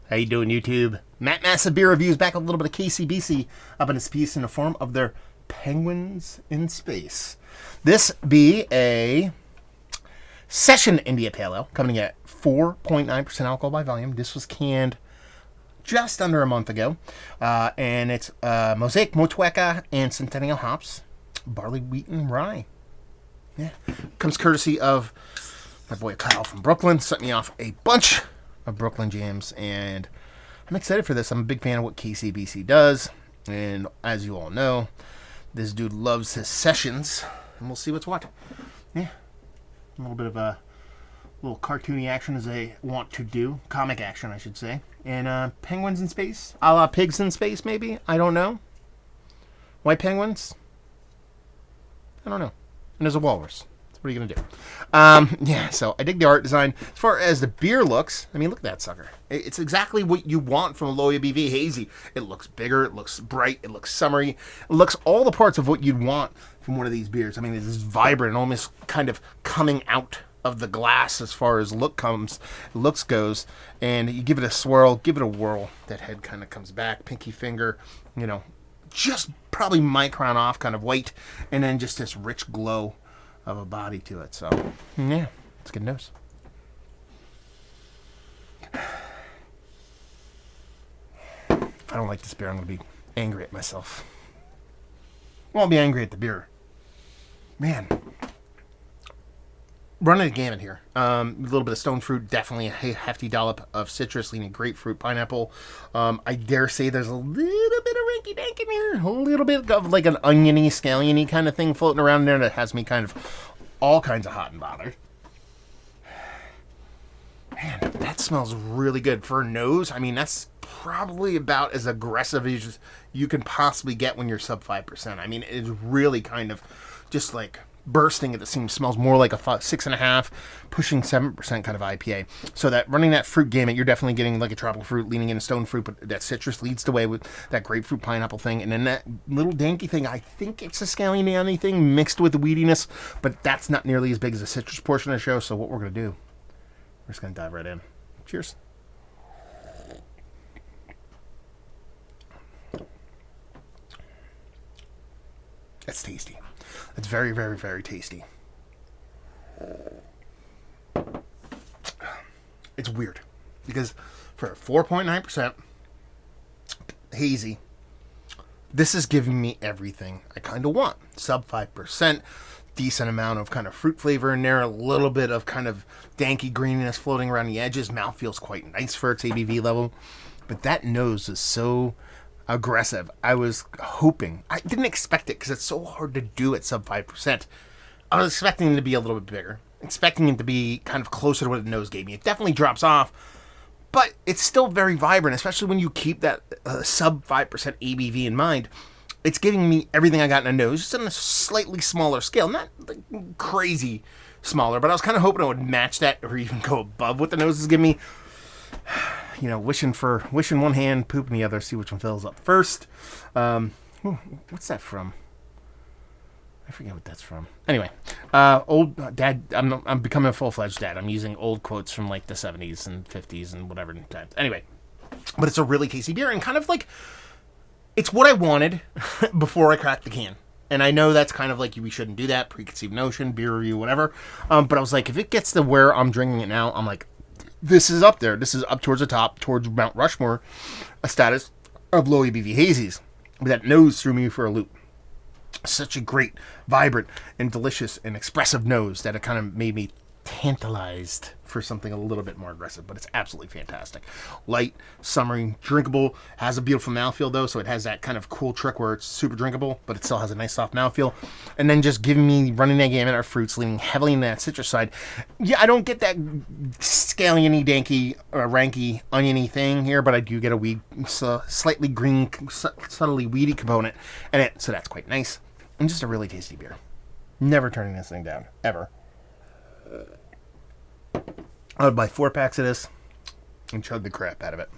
How you doing, YouTube? Matt Massive Beer Reviews back with a little bit of KCBC up in this piece in the form of their Penguins in Space. This be a Session India Pale Ale coming at 4.9% alcohol by volume. This was canned just under a month ago. And it's Mosaic, Motueka, and Centennial hops. Barley, wheat, and rye. Yeah. Comes courtesy of my boy Kyle from Brooklyn. Sent me off a bunch of Brooklyn jams, and I'm excited for this. I'm a big fan of what KCBC does, and as you all know, this dude loves his sessions, and we'll see what's what. Yeah, a little bit of a little cartoony action as they want to do, comic action, I should say, and penguins in space, a la pigs in space, maybe. I don't know. White penguins? I don't know. And there's a walrus. What are you going to do? Yeah, so I dig the art design. As far as the beer looks, I mean, look at that sucker. It's exactly what you want from a low ABV hazy. It looks bigger, it looks bright, it looks summery. It looks all the parts of what you'd want from one of these beers. I mean, it's vibrant, almost kind of coming out of the glass as far as looks goes. And you give it a swirl, give it a whirl. That head kind of comes back, pinky finger, just probably micron off kind of white. And then just this rich glow of a body to it. So, yeah, it's good news. If I don't like this beer, I'm going to be angry at myself. I won't be angry at the beer. Man. Running a gamut here. A little bit of stone fruit, definitely a hefty dollop of citrus, leaning grapefruit, pineapple. I dare say there's a little bit of rinky-dink in here. A little bit of like an oniony, scalliony kind of thing floating around there that has me kind of all kinds of hot and bothered. Man, that smells really good. For a nose, I mean, that's probably about as aggressive as you can possibly get when you're sub 5%. I mean, it's really kind of just like bursting at the seams. Smells more like a 6.5, pushing 7% kind of IPA. So that running that fruit gamut, you're definitely getting like a tropical fruit leaning into stone fruit, but that citrus leads the way with that grapefruit pineapple thing, and then that little danky thing. I think it's a scalliony thing mixed with the weediness, but that's not nearly as big as the citrus portion of the show. So what we're gonna do? We're just gonna dive right in. Cheers. That's tasty. It's very, very, very tasty. It's weird because for 4.9% hazy, this is giving me everything I kind of want. Sub 5%, decent amount of kind of fruit flavor in there, a little bit of kind of danky greeniness floating around the edges. Mouth feels quite nice for its ABV level, but that nose is so aggressive. I was hoping, I didn't expect it because it's so hard to do at sub 5%. I was expecting it to be a little bit bigger, expecting it to be kind of closer to what the nose gave me. It definitely drops off, but it's still very vibrant, especially when you keep that sub 5% ABV in mind. It's giving me everything I got in the nose, just on a slightly smaller scale, not like crazy smaller, but I was kind of hoping it would match that or even go above what the nose is giving me. Wishing one hand, pooping the other, see which one fills up first. What's that from? I forget what that's from. Anyway, old dad. I'm becoming a full-fledged dad. I'm using old quotes from like the 70s and 50s and whatever times. Anyway, but it's a really tasty beer and kind of like it's what I wanted before I cracked the can. And I know that's kind of like we shouldn't do that, preconceived notion, beer review, whatever. But I was like, if it gets to where I'm drinking it now, I'm like, this is up there. This is up towards the top, towards Mount Rushmore, a status of low ABV hazies. But that nose threw me for a loop. Such a great, vibrant, and delicious and expressive nose that it kind of made me tantalized for something a little bit more aggressive, but it's absolutely fantastic. Light, summery, drinkable, has a beautiful mouthfeel though, so it has that kind of cool trick where it's super drinkable, but it still has a nice soft mouthfeel. And then just giving me, running that gamut of fruits, leaning heavily in that citrus side. Yeah, I don't get that scalliony, danky, ranky, oniony thing here, but I do get a weed, slightly green, subtly weedy component in it, so that's quite nice. And just a really tasty beer. Never turning this thing down, ever. I would buy 4 packs of this and chug the crap out of it.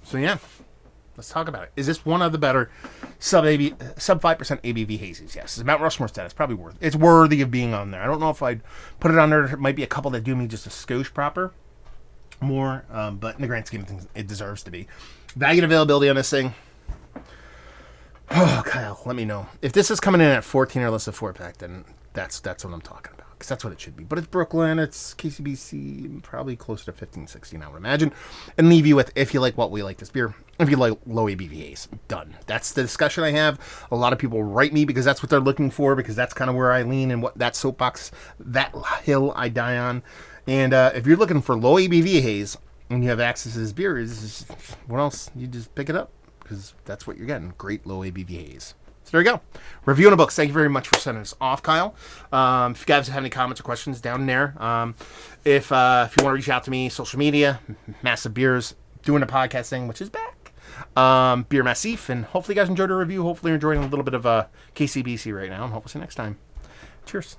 So yeah, let's talk about it. Is this one of the better sub 5% ABV hazies? Yes. It's Mount Rushmore status. Probably it's worthy of being on there. I don't know if I'd put it on there. There might be a couple that do me just a skosh proper. more, but in the grand scheme of things, it deserves to be. Value and availability on this thing. Oh, Kyle, let me know. If this is coming in at 14 or less a 4-pack, then that's what I'm talking about. Because that's what it should be. But it's Brooklyn, it's KCBC, probably closer to 15, 16, I would imagine. And leave you with, if you like what we like this beer, if you like low ABVs, done. That's the discussion I have. A lot of people write me because that's what they're looking for, because that's kind of where I lean and what that soapbox, that hill I die on. And if you're looking for low ABV haze and you have access to this beer, what else? You just pick it up, because that's what you're getting. Great low ABV haze. So there you go. Review in a books. Thank you very much for sending us off, Kyle. If you guys have any comments or questions, down there. If you want to reach out to me, social media, Massive Beers, doing a podcast thing, which is back. Beer Massif, and hopefully you guys enjoyed the review. Hopefully you're enjoying a little bit of KCBC right now, and hopefully see you next time. Cheers.